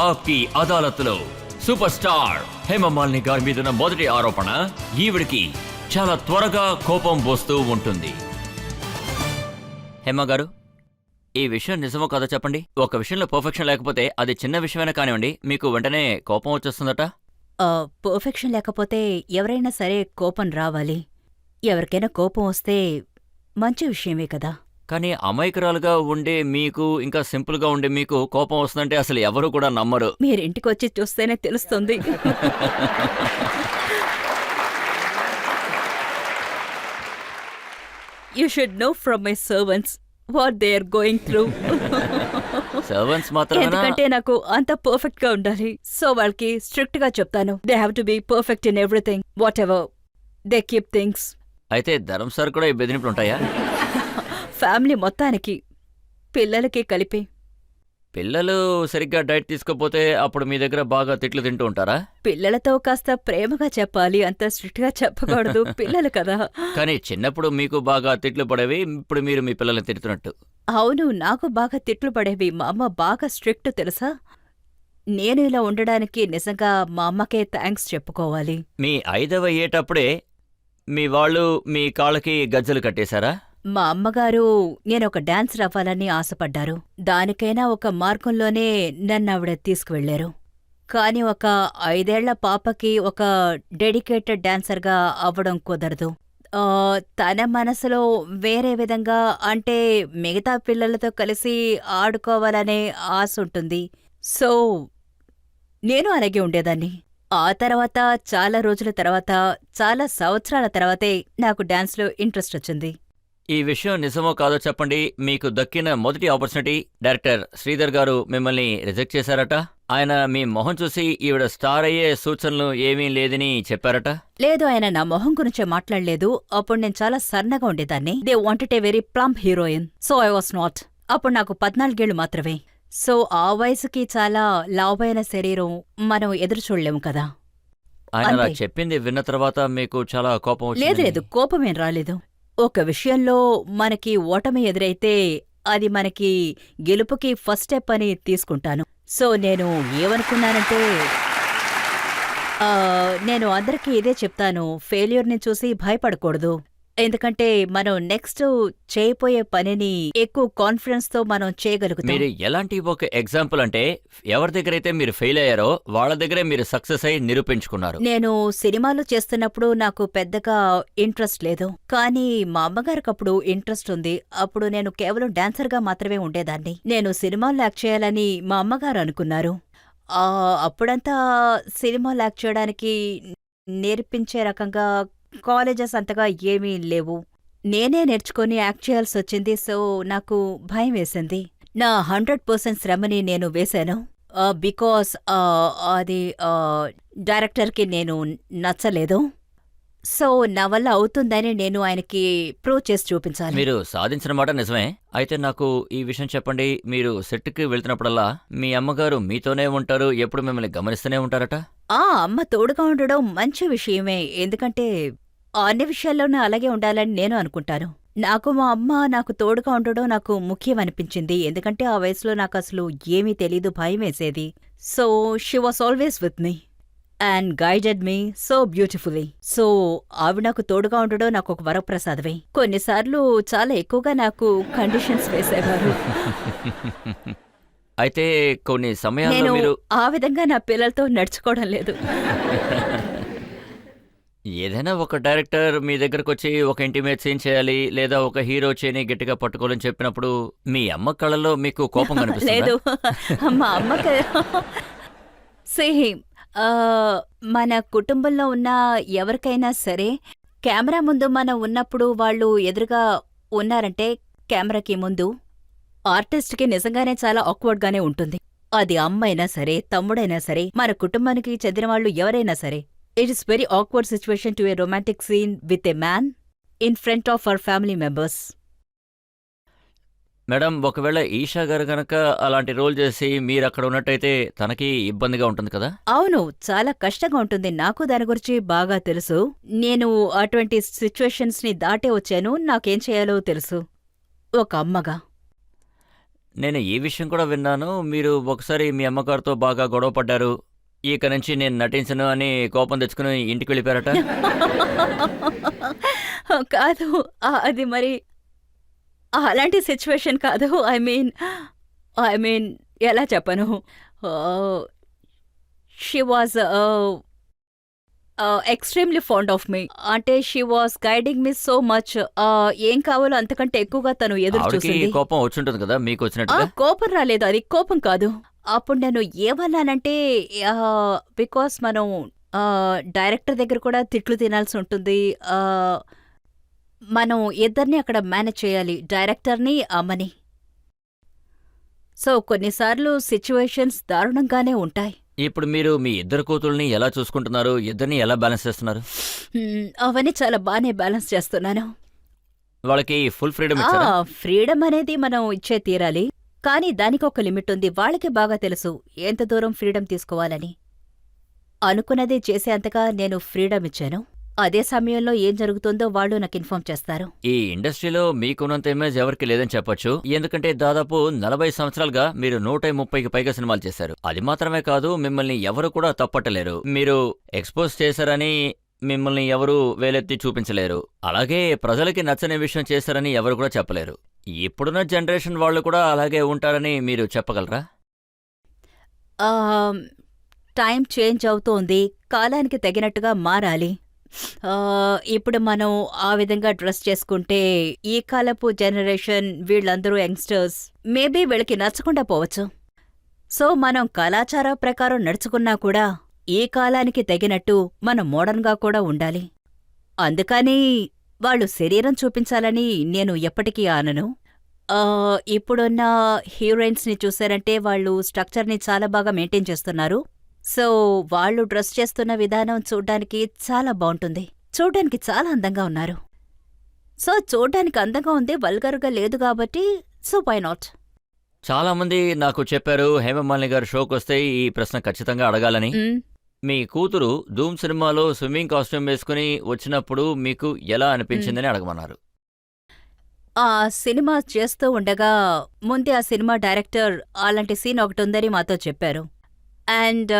ఆప్కి అదాలత్లో super star Hema Malini గారి మీదున్న మొదటి ఆరోపణ ఈవిడికి చాలా త్వరగా కోపం వస్తూ ఉంటుంది. హేమ గారు, ఈ విషయం నిజమో కాదో చెప్పండి. ఒక విషయంలో పర్ఫెక్షన్ లేకపోతే అది చిన్న విషయమైనా కానివ్వండి, మీకు వెంటనే కోపం వచ్చేస్తుందట. పర్ఫెక్షన్ లేకపోతే ఎవరైనా సరే కోపం రావాలి. ఎవరికైనా కోపం వస్తే మంచి విషయమే కదా. కానీ అమాయకురాలుగా ఉండే మీకు, ఇంకా సింపుల్గా ఉండే మీకు కోపం వస్తుందంటే అసలు ఎవరు కూడా నమ్మరు. మీరింటికొచ్చి చూస్తేనే తెలుస్తుంది. You should know from my servants what they are going through. Servants మాత్రమేనా? ఎందుకంటే నాకు అంత పర్ఫెక్ట్ గా ఉండాలి. సో వాళ్ళకి స్ట్రిక్ట్ గా చెప్తాను. They have to be perfect in everything, what ever they keep things. అయితే ధరం సార్ కూడా ఈ బెదిరింపులు ఉంటాయా? ఫ్యామిలీ మొత్తానికి, పిల్లలకి కలిపి. పిల్లలు సరిగ్గా డైట్ తీసుకోపోతే అప్పుడు మీ దగ్గర బాగా తిట్లు తింటూ ఉంటారా? పిల్లలతో కాస్త ప్రేమగా చెప్పాలి, అంత స్ట్రిక్ట్ గా చెప్పకూడదు. పిల్లలు కదా. కానీ చిన్నప్పుడు మీకు బాగా తిట్లు పడేవి, ఇప్పుడు మీరు మీ పిల్లల్ని తిడుతున్నట్టు. అవును, నాకు బాగా తిట్లు పడేవి. మా అమ్మ బాగా స్ట్రిక్ట్ తెలుసా. నేను ఇలా ఉండడానికి నిజంగా మా అమ్మకే థ్యాంక్స్ చెప్పుకోవాలి. మీ 5వ ఏటప్పుడే మీ వాళ్ళు మీ కాళ్ళకి గజ్జలు కట్టేశారా? మా అమ్మగారు నేనొక డాన్సర్ అవ్వాలని ఆశపడ్డారు. దానికైనా ఒక మార్గంలోనే నన్నావిడ తీసుకువెళ్లారు. కాని ఒక 5 ఏళ్ల పాపకి ఒక డెడికేటెడ్ డాన్సర్గా అవ్వడం కుదరదు. తన మనసులో వేరే విధంగా, అంటే మిగతా పిల్లలతో కలిసి ఆడుకోవాలనే ఆశ ఉంటుంది. సో నేను అలాగే ఉండేదాన్ని. ఆ తర్వాత చాలా రోజుల తర్వాత, చాలా సంవత్సరాల తర్వాతే నాకు డాన్స్లో ఇంట్రెస్ట్ వచ్చింది. ఈ విషయం నిజమో కాదో చెప్పండి. మీకు దక్కిన మొదటి ఆపర్చునిటీ డైరెక్టర్ శ్రీధర్ గారు మిమ్మల్ని రిజెక్ట్ చేశారట. ఆయన మీ మొహం చూసి ఈవిడ స్టార్ అయ్యే సూచనలు ఏమీ లేదని చెప్పారట. లేదు, ఆయన నా మొహం గురించే మాట్లాడలేదు. అప్పుడు నేను చాలా సన్నగా ఉండేదాన్ని. They wanted a very plump heroine, so I was not. అప్పుడు నాకు 14 ఏళ్లు మాత్రమే. సో ఆ వయసుకి చాలా లావైన శరీరం మనం ఎదురు చూడలేము కదా. ఆయన అలా చెప్పింది విన్న తర్వాత మీకు చాలా కోపం లేదు వచ్చింది? లేదు, కోపమేం రాలేదు. ఒక విషయంలో మనకి ఓటమి ఎదురైతే అది మనకి గెలుపుకి ఫస్ట్ స్టెప్ అని తీసుకుంటాను. సో నేను ఏమనుకున్నానంటే, నేను అందరికీ ఇదే చెప్తాను, ఫెయిల్యూర్ని చూసి భయపడకూడదు. ఎందుకంటే మనం నెక్స్ట్ చేయబోయే పనిని ఎక్కువ కాన్ఫిడెన్స్తో మనం చేయగలుగుతాం. మీరు ఎలాంటి ఒక ఎగ్జాంపుల్ అంటే, ఎవరి దగ్గరైతే మీరు ఫెయిల్ అయ్యారో వాళ్ళ దగ్గరే మీరు సక్సెస్ అయి నిరూపించుకున్నారు. నేను సినిమాలు చేస్తున్నప్పుడు నాకు పెద్దగా ఇంట్రెస్ట్ లేదు. కానీ మా అమ్మగారికి అప్పుడు ఇంట్రెస్ట్ ఉంది. అప్పుడు నేను కేవలం డాన్సర్గా మాత్రమే ఉండేదాన్ని. నేను సినిమాల్లో యాక్ట్ చేయాలని మా అమ్మగారు అనుకున్నారు. అప్పుడంతా సినిమాలు యాక్ట్ చేయడానికి నేర్పించే రకంగా కాలేజెస్ అంతగా ఏమీ లేవు. నేనే నేర్చుకొని యాక్ట్ చేయాల్సొచ్చింది. సో నాకు భయం వేసింది. నా 100% శ్రమని నేను వేశాను. బికాస్ అది డైరెక్టర్కి నేను నచ్చలేదు. సో నా వల్ల అవుతుందని నేను ఆయనకి ప్రూవ్ చేసి చూపించాలి. మీరు సాధించిన మాట నిజమే. అయితే నాకు ఈ విషయం చెప్పండి, మీరు సెట్కి వెళ్తున్నప్పుడల్లా మీ అమ్మగారు మీతోనే ఉంటారు, ఎప్పుడు మిమ్మల్ని గమనిస్తూనే ఉంటారట? అమ్మ తోడుగా ఉండడం మంచి విషయమే. ఎందుకంటే అన్ని విషయాల్లోనూ అలాగే ఉండాలని నేను అనుకుంటాను. నాకు మా అమ్మ నాకు తోడుగా ఉండడం నాకు ముఖ్యమనిపించింది. ఎందుకంటే ఆ వయసులో నాకు అసలు ఏమీ తెలీదు, భయం వేసేది. So she was always with me and guided me so beautifully. So ఆవిడ నాకు తోడుగా ఉండడం నాకు ఒక వరప్రసాదమే. కొన్నిసార్లు చాలా ఎక్కువగా నాకు కండిషన్స్ వేసేవారు. అయితే కొన్ని సమయాల్లో నేను మీరు ఆ విధంగా నా పిల్లలతో నడుచుకోవడం లేదు. ఏదైనా ఒక డైరెక్టర్ మీ దగ్గరకు వచ్చి ఒక ఇంటిమేట్ సీన్ చేయాలి, లేదా ఒక హీరో చేయని గట్టిగా పట్టుకోవాలని చెప్పినప్పుడు మీ అమ్మ కళ్ళలో మీకు కోపం కనిపిస్తుందా? లేదు, మా అమ్మకి సేమ్. మన కుటుంబంలో ఉన్న ఎవరికైనా సరే కెమెరా ముందు మనం ఉన్నప్పుడు వాళ్ళు ఎదురుగా ఉన్నారంటే కెమెరాకి ముందు ఆర్టిస్ట్కి నిజంగానే చాలా ఆక్వర్డ్గానే ఉంటుంది. అది అమ్మైనా సరే, తమ్ముడైనా సరే, మన కుటుంబానికి చెందిన వాళ్ళు ఎవరైనా సరే. It is very awkward situation to a romantic scene with a man in front of our family members. Madam, ఒకవేళ ఈషా గారు గనక అలాంటి రోల్ చేసి మీరు అక్కడ ఉన్నట్టయితే తనకి ఇబ్బందిగా ఉంటుంది కదా? అవును, చాలా కష్టంగా ఉంటుంది. నాకు దాని గురించి బాగా తెలుసు. నేను అటువంటి సిచ్యువేషన్స్ ని దాటే వచ్చాను. నాకేం చేయాలో తెలుసు ఒక అమ్మగా. నేను ఈ విషయం కూడా విన్నాను. మీరు ఒకసారి మీ అమ్మగారితో బాగా గొడవ పడ్డారు. ఇక నుంచి నేను నటించను అని కోపం తెచ్చుకుని ఇంటికి వెళ్ళిపోయారట. కాదు. అది మరి అలాంటి సిచ్యువేషన్ కాదు. ఐ మీన్ ఎలా చెప్పను. She was extremely fond of me. అంటే she was guiding me so much. ఏం కావాలో అంతకంటే ఎక్కువగా తను ఎదురు ఆవిడకి చూసింది. కోపం వచ్చుంటుంది కదా మీకు వచ్చినట్టుగా. కోపం రాలేదు, అది కోపం కాదు. అప్పుడు నేను ఏమన్నానంటే బికాస్ మనం డైరెక్టర్ దగ్గర కూడా తిట్లు తినాల్సి ఉంటుంది. మనం ఇద్దరిని అక్కడ మేనేజ్ చేయాలి, డైరెక్టర్ని అమ్మని. సో కొన్నిసార్లు సిచ్యువేషన్స్ దారుణంగానే ఉంటాయి. ఇప్పుడు మీరు మీ ఇద్దరు కూతుల్ని ఎలా చూసుకుంటున్నారు? ఇద్దరిని ఎలా బ్యాలెన్స్ చేస్తున్నారు? అవన్నీ చాలా బాగానే బ్యాలెన్స్ చేస్తున్నాను. వాళ్ళకి ఫుల్ ఫ్రీడమ్ ఇచ్చారా? ఫ్రీడమ్ అనేది మనం ఇచ్చే తీరాలి, కానీ దానికి ఒక లిమిట్ ఉంది. వాళ్ళకి బాగా తెలుసు ఎంత దూరం ఫ్రీడమ్ తీసుకోవాలని. అనుకున్నదే చేసేంతగా నేను ఫ్రీడమ్ ఇచ్చాను. అదే సమయంలో ఏం జరుగుతుందో వాళ్ళు నాకు ఇన్ఫార్మ్ చేస్తారు. ఈ ఇండస్ట్రీలో మీకున్నంత ఇమేజ్ ఎవరికి లేదని చెప్పొచ్చు. ఎందుకంటే దాదాపు 40 సంవత్సరాలుగా మీరు 130కి పైగా సినిమాలు చేశారు. అది మాత్రమే కాదు, మిమ్మల్ని ఎవరు కూడా తప్పట్టలేరు. మీరు ఎక్స్పోజ్ చేశారని మిమ్మల్ని ఎవరూ వేలెత్తి చూపించలేరు. అలాగే ప్రజలకి నచ్చని విషయం చేశారని ఎవరు కూడా చెప్పలేరు. ఇప్పుడున్న జనరేషన్ వాళ్ళు కూడా అలాగే ఉంటారని మీరు చెప్పగలరా? టైం చేంజ్ అవుతోంది, కాలానికి తగినట్టుగా మారాలి. ఇప్పుడు మనం ఆ విధంగా డ్రెస్ చేసుకుంటే ఈ కాలపు జనరేషన్ వీళ్ళందరూ యంగ్స్టర్స్ మేబీ వీళ్ళకి నచ్చకుండా పోవచ్చు. సో మనం కళాచార ప్రకారం నడుచుకున్నా కూడా ఈ కాలానికి తగినట్టు మనం మోడర్న్గా కూడా ఉండాలి. అందుకని వాళ్ళు శరీరం చూపించాలని నేను ఎప్పటికీ ఆనను. ఇప్పుడున్న హీరోయిన్స్ని చూశారంటే వాళ్ళు స్ట్రక్చర్ని చాలా బాగా మెయింటైన్ చేస్తున్నారు. సో వాళ్ళు డ్రెస్ చేస్తున్న విధానం చూడ్డానికి చాలా బాగుంటుంది, చూడ్డానికి చాలా అందంగా ఉన్నారు. సో చూడ్డానికి అందంగా ఉంది, వల్గర్గా లేదు కాబట్టి సో వై నాట్. చాలా మంది నాకు చెప్పారు హేమమాలిని గారు షోకి వస్తే ఈ ప్రశ్న ఖచ్చితంగా అడగాలని. మీ కూతురు ధూమ్ సినిమాలో స్విమ్మింగ్ కాస్ట్యూమ్ వేసుకుని వచ్చినప్పుడు మీకు ఎలా అనిపించిందని అడగమన్నారు. ఆ సినిమా చేస్తూ ఉండగా ముందే ఆ సినిమా డైరెక్టర్ అలాంటి సీన్ ఒకటి ఉందని మాతో చెప్పారు. అండ్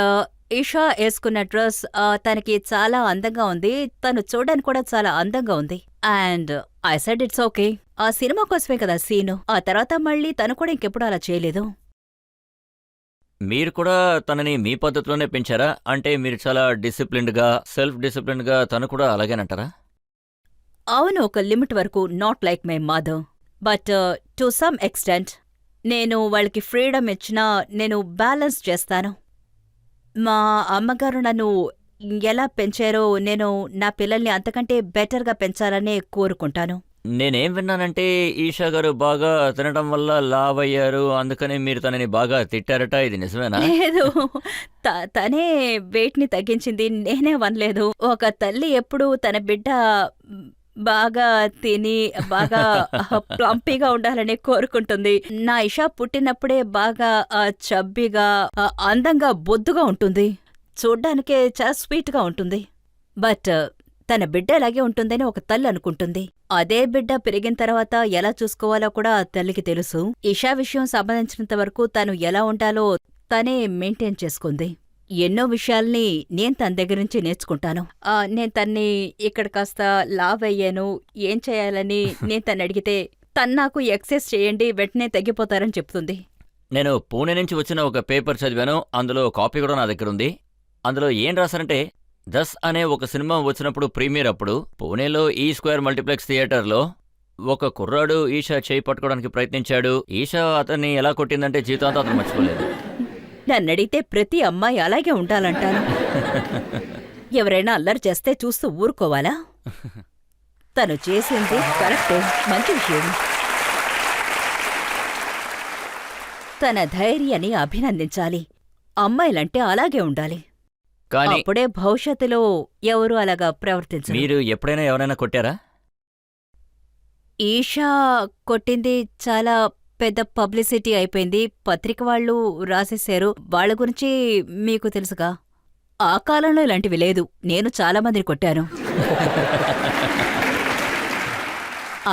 ఈషా వేసుకున్న డ్రెస్ తనకి చాలా అందంగా ఉంది, తను చూడడానికి కూడా చాలా అందంగా ఉంది. And I said it's okay, ఆ సినిమా కోసమే కదా సీను. ఆ తర్వాత మళ్ళీ తను కూడా ఇంకెప్పుడు అలా చేయలేదు. మీరు కూడా తనని మీ పద్ధతిలోనే పెంచారా? అంటే మీరు చాలా డిసిప్లిన్డ్గా, సెల్ఫ్ డిసిప్లిన్డ్గా, తను కూడా అలాగేనంటారా? అవును, ఒక లిమిట్ వరకు. Not like my mother, but to some extent నేను వాళ్ళకి ఫ్రీడమ్ ఇచ్చినా నేను బ్యాలెన్స్ చేస్తాను. మా అమ్మగారు నన్ను ఎలా పెంచారో నేను నా పిల్లల్ని అంతకంటే బెటర్గా పెంచాలనే కోరుకుంటాను. నేనేం విన్నానంటే ఈషా గారు బాగా తినడం వల్ల లావ్ అయ్యారు, అందుకని మీరు తనని బాగా తిట్టారట. ఇది నిజమేనా? లేదు, తనే వెయిట్ని తగ్గించింది, నేనే వనలేదు. ఒక తల్లి ఎప్పుడూ తన బిడ్డ బాగా తిని బాగా ప్లంపీగా ఉండాలని కోరుకుంటుంది. నా ఇషా పుట్టినప్పుడే బాగా చబ్బిగా అందంగా బొద్దుగా ఉంటుంది, చూడ్డానికే చాలా స్వీట్గా ఉంటుంది. బట్ తన బిడ్డ అలాగే ఉంటుందని ఒక తల్లి అనుకుంటుంది. అదే బిడ్డ పెరిగిన తర్వాత ఎలా చూసుకోవాలో కూడా తల్లికి తెలుసు. ఇషా విషయం సంబంధించినంత వరకు తను ఎలా ఉండాలో తనే మెయింటైన్ చేసుకుంది. ఎన్నో విషయాల్ని నేను తన దగ్గర నుంచి నేర్చుకుంటాను. నేను తన్ని ఇక్కడ కాస్త లావ్ అయ్యాను, ఏం చేయాలని నేను తను అడిగితే తను నాకు ఎక్సర్సైజ్ చేయండి వెంటనే తగ్గిపోతారని చెప్తుంది. నేను పూణే నుంచి వచ్చిన ఒక పేపర్ చదివాను, అందులో కాపీ కూడా నా దగ్గర ఉంది. అందులో ఏం రాశారంటే, దస్ అనే ఒక సినిమా వచ్చినప్పుడు ప్రీమియర్ అప్పుడు పూణేలో ఈ స్క్వేర్ మల్టీప్లెక్స్ థియేటర్లో ఒక కుర్రాడు ఈషా చేయి పట్టుకోవడానికి ప్రయత్నించాడు. ఈషా అతన్ని ఎలా కొట్టిందంటే జీవితాంతా అతను మర్చిపోలేదు. నన్నడిగితే ప్రతి అమ్మాయి అలాగే ఉండాలంటాను. ఎవరైనా అల్లరి చేస్తే చూస్తూ ఊరుకోవాలా? తను చేసింది కరెక్టే, మంచి విషయం. తన ధైర్యాన్ని అభినందించాలి. అమ్మాయిలంటే అలాగే ఉండాలి, కానీ అప్పుడే భవిష్యత్తులో ఎవరు అలాగా ప్రవర్తించరు. మీరు ఎప్పుడైనా ఎవరైనా కొట్టారా? ఈషా కొట్టింది చాలా పెద్ద పబ్లిసిటీ అయిపోయింది, పత్రిక వాళ్ళు రాసేశారు. వాళ్ళ గురించి మీకు తెలుసుగా. ఆ కాలంలో ఇలాంటివి లేదు, నేను చాలా మందిని కొట్టాను.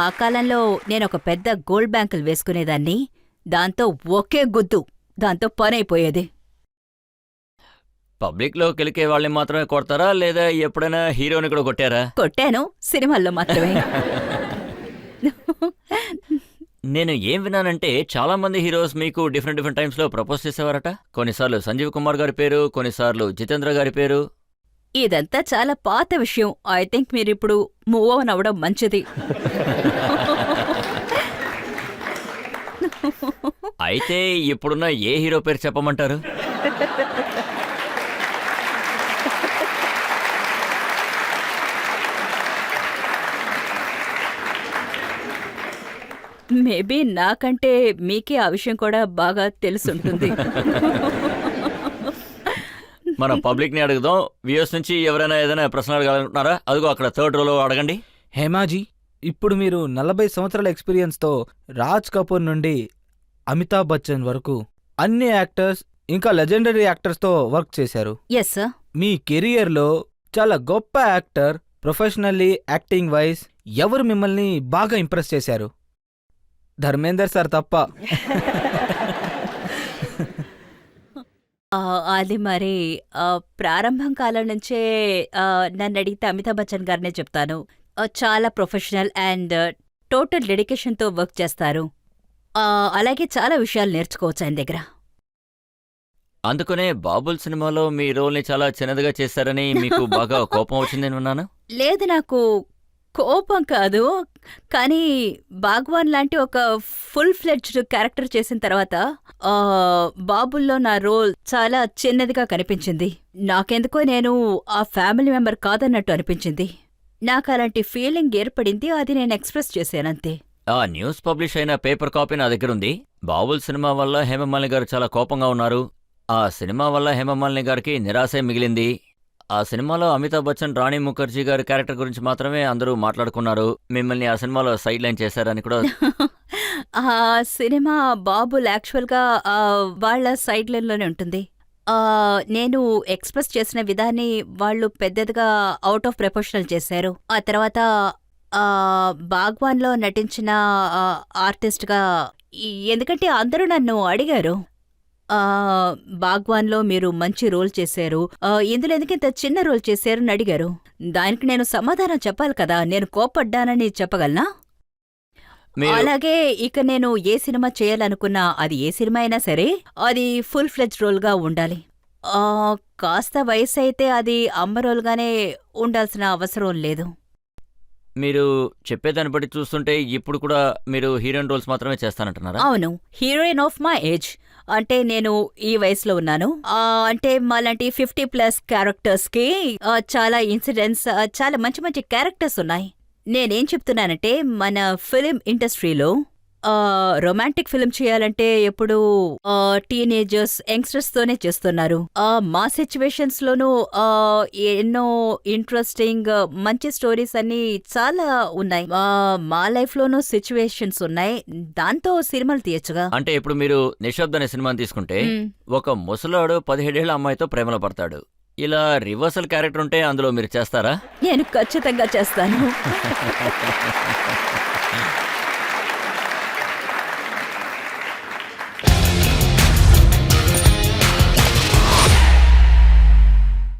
ఆ కాలంలో నేనొక పెద్ద గోల్డ్ బ్యాంకులు వేసుకునేదాన్ని. దాంతో ఒకే గుద్దు, దాంతో పనైపోయేది. పబ్లిక్లో కెలికే వాళ్ళని మాత్రమే కొడతారా లేదా ఎప్పుడైనా హీరోని కూడా కొట్టారా? కొట్టాను, సినిమాల్లో మాత్రమే. నేను ఏం విన్నానంటే చాలా మంది హీరోస్ మీకు డిఫరెంట్ డిఫరెంట్ టైమ్స్లో ప్రపోజ్ చేసేవారట. కొన్నిసార్లు సంజీవ్ కుమార్ గారి పేరు, కొన్నిసార్లు జితేంద్ర గారి పేరు. ఇదంతా చాలా పాత విషయం. ఐ థింక్ మీరిప్పుడు మూవ్ ఆన్ అవ్వడం మంచిది. అయితే ఇప్పుడున్న ఏ హీరో పేరు చెప్పమంటారు? మేబీ నాకంటే మీకే ఆ విషయం కూడా బాగా తెలుసుంటుంది. మన పబ్లిక్ని అడుగుదాం. వ్యూయర్స్ నుంచి ఎవరైనా ఏదైనా ప్రశ్న అడగాలనుకుంటున్నారా? అదిగో అక్కడ థర్డ్ రోలో అడగండి. హేమాజీ, ఇప్పుడు మీరు 40 సంవత్సరాల ఎక్స్పీరియన్స్తో రాజ్ కపూర్ నుండి అమితాబ్ బచ్చన్ వరకు అన్ని యాక్టర్స్ ఇంకా లెజెండరీ యాక్టర్స్తో వర్క్ చేశారు. Yes sir. మీ కెరియర్లో చాలా గొప్ప యాక్టర్, ప్రొఫెషనల్లీ యాక్టింగ్ వైజ్ ఎవరు మిమ్మల్ని బాగా ఇంప్రెస్ చేశారు? ధర్మేందర్ సార్ తప్ప. అది మరి ప్రారంభం కాలం నుంచే నన్ను అడిగితే అమితాబ్ బచ్చన్ గారినే చెప్తాను. చాలా ప్రొఫెషనల్ అండ్ టోటల్ డెడికేషన్తో వర్క్ చేస్తారు. అలాగే చాలా విషయాలు నేర్చుకోవచ్చు ఆయన దగ్గర. అందుకనే బాబుల్ సినిమాలో మీ రోల్ని చాలా చిన్నదిగా చేశారని మీకు బాగా కోపం వచ్చిందని విన్నాను. లేదు, నాకు కోపం కాదు, కానీ బాగ్వాన్ లాంటి ఒక ఫుల్ ఫ్లెడ్జ్డ్ క్యారెక్టర్ చేసిన తర్వాత బాబుల్లో నా రోల్ చాలా చిన్నదిగా కనిపించింది. నాకెందుకో నేను ఆ ఫ్యామిలీ మెంబర్ కాదన్నట్టు అనిపించింది. నాకు అలాంటి ఫీలింగ్ ఏర్పడింది, అది నేను ఎక్స్ప్రెస్ చేశానంతే. ఆ న్యూస్ పబ్లిష్ అయిన పేపర్ కాపీ నా దగ్గరుంది. బాబుల్ సినిమా వల్ల హేమమాలిని గారు చాలా కోపంగా ఉన్నారు. ఆ సినిమా వల్ల హేమమాలిని గారికి నిరాశే మిగిలింది. ఆ సినిమాలో అమితాబ్ బచ్చన్, రాణి ముఖర్జీ గారి క్యారెక్టర్ గురించి మాత్రమే అందరూ మాట్లాడుకున్నారు. మిమ్మల్ని ఆ సినిమాలో సైడ్ లైన్ చేశారని కూడా. ఆ సినిమా బాబుల్ యాక్చువల్గా వాళ్ళ సైడ్ లైన్లోనే ఉంటుంది. నేను ఎక్స్ప్రెస్ చేసిన విధాన్ని వాళ్ళు పెద్దదిగా అవుట్ ఆఫ్ ప్రపోర్షనల్ చేశారు. ఆ తర్వాత బాగ్వాన్లో నటించిన ఆర్టిస్ట్గా, ఎందుకంటే అందరూ నన్ను అడిగారు, బాగ్వాన్లో మీరు మంచి రోల్ చేశారు, ఇందులో ఎందుకు ఇంత చిన్న రోల్ చేశారని అడిగారు. దానికి నేను సమాధానం చెప్పాలి కదా, నేను కోపడ్డానని చెప్పగలనా? అలాగే ఇక నేను ఏ సినిమా చేయాలనుకున్నా, అది ఏ సినిమా అయినా సరే, అది ఫుల్ ఫ్లెడ్జ్ రోల్గా ఉండాలి. కాస్త వయసు అయితే అది అమ్మ రోల్గానే ఉండాల్సిన అవసరం లేదు. మీరు చెప్పేదాన్ని బట్టి చూస్తుంటే ఇప్పుడు కూడా మీరు హీరోయిన్ రోల్స్ మాత్రమే చేస్తానంటున్నారా? అవును, హీరోయిన్ ఆఫ్ మై ఏజ్. అంటే నేను ఈ వయసులో ఉన్నాను. అంటే మాలాంటి 50+ క్యారెక్టర్స్కి చాలా ఇన్సిడెంట్స్, చాలా మంచి మంచి క్యారెక్టర్స్ ఉన్నాయి. నేనేం చెప్తున్నానంటే, మన ఫిలిం ఇండస్ట్రీలో రొమాంటిక్ ఫిలిం చేయాలంటే ఎప్పుడు టీనేజర్స్, యంగ్స్టర్స్తోనే చేస్తున్నారు. మా సిచ్యువేషన్స్ లోనూ ఎన్నో ఇంట్రెస్టింగ్ మంచి స్టోరీస్ అన్ని చాలా ఉన్నాయి. మా లైఫ్ లోనూ సిచ్యువేషన్స్ ఉన్నాయి, దాంతో సినిమాలు తీయచ్చుగా. అంటే ఇప్పుడు మీరు నిశ్శబ్ద అనే సినిమాని తీసుకుంటే, ఒక ముసలాడు 17 ఏళ్ల అమ్మాయితో ప్రేమలో పడతాడు. ఇలా రివర్సల్ క్యారెక్టర్ ఉంటే అందులో మీరు చేస్తారా? నేను ఖచ్చితంగా చేస్తాను.